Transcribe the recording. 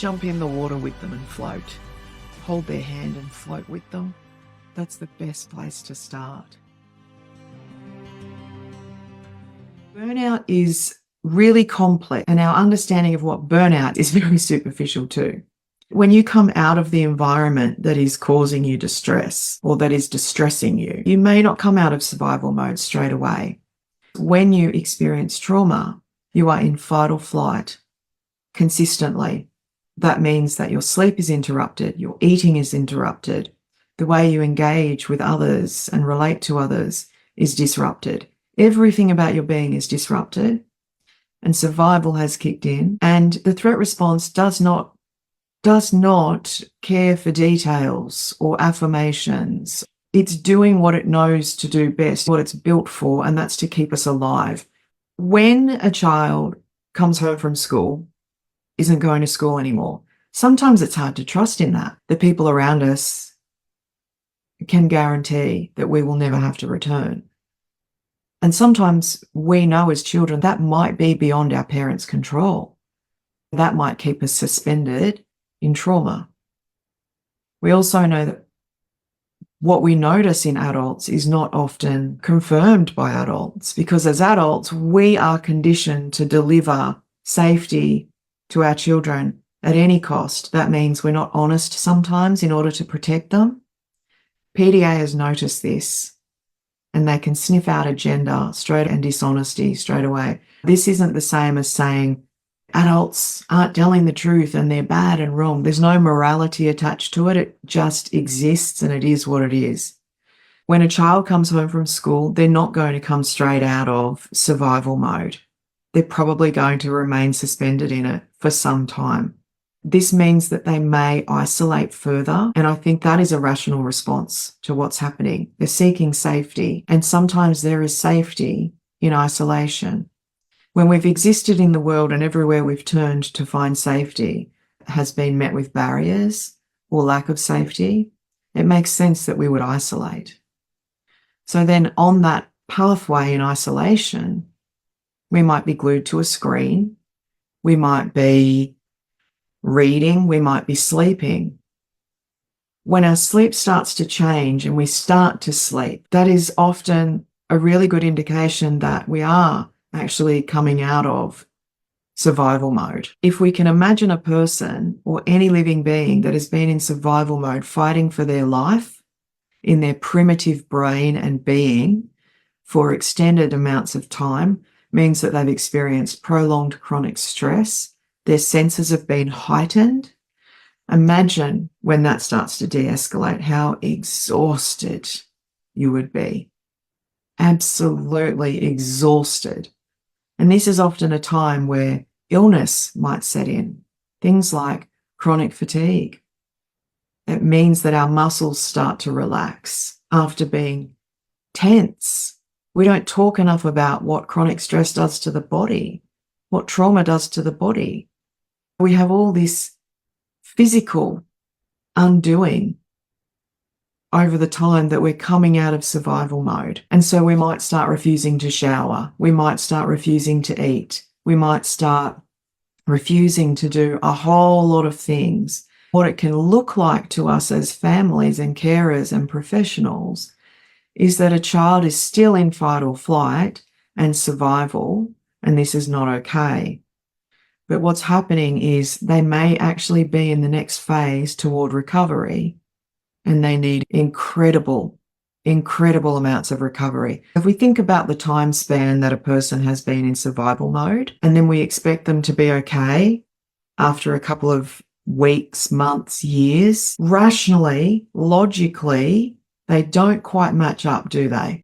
Jump in the water with them and float. Hold their hand and float with them. That's the best place to start. Burnout is really complex, and our understanding of what burnout is very superficial too. When you come out of the environment that is causing you distress or that is distressing you, you may not come out of survival mode straight away. When you experience trauma, you are in fight or flight consistently. That means that your sleep is interrupted, your eating is interrupted, the way you engage with others and relate to others is disrupted. Everything about your being is disrupted, and survival has kicked in, and the threat response does not care for details or affirmations. It's doing what it knows to do best, what it's built for, and that's to keep us alive. When a child comes home from school, isn't going to school anymore, sometimes it's hard to trust in that. The people around us can guarantee that we will never have to return. And sometimes we know as children that might be beyond our parents' control. That might keep us suspended in trauma. We also know that what we notice in adults is not often confirmed by adults, because as adults, we are conditioned to deliver safety to our children at any cost. That means we're not honest sometimes in order to protect them. PDA has noticed this, and they can sniff out agenda and dishonesty straight away. This isn't the same as saying adults aren't telling the truth and they're bad and wrong. There's no morality attached to it. It just exists, and it is what it is. When a child comes home from school, they're not going to come straight out of survival mode. They're probably going to remain suspended in it for some time. This means that they may isolate further, and I think that is a rational response to what's happening. They're seeking safety, and sometimes there is safety in isolation. When we've existed in the world and everywhere we've turned to find safety has been met with barriers or lack of safety, it makes sense that we would isolate. So then on that pathway in isolation, we might be glued to a screen, we might be reading, we might be sleeping. When our sleep starts to change and we start to sleep, that is often a really good indication that we are actually coming out of survival mode. If we can imagine a person or any living being that has been in survival mode fighting for their life in their primitive brain and being for extended amounts of time, means that they've experienced prolonged chronic stress. Their senses have been heightened. Imagine when that starts to de-escalate, how exhausted you would be. Absolutely exhausted. And this is often a time where illness might set in. Things like chronic fatigue. It means that our muscles start to relax after being tense. We don't talk enough about what chronic stress does to the body, what trauma does to the body. We have all this physical undoing over the time that we're coming out of survival mode. And so we might start refusing to shower. We might start refusing to eat. We might start refusing to do a whole lot of things. What it can look like to us as families and carers and professionals is that a child is still in fight or flight and survival, and this is not okay. But what's happening is they may actually be in the next phase toward recovery, and they need incredible amounts of recovery. If we think about the time span that a person has been in survival mode, and then we expect them to be okay after a couple of weeks, months, years, rationally, logically, they don't quite match up, do they?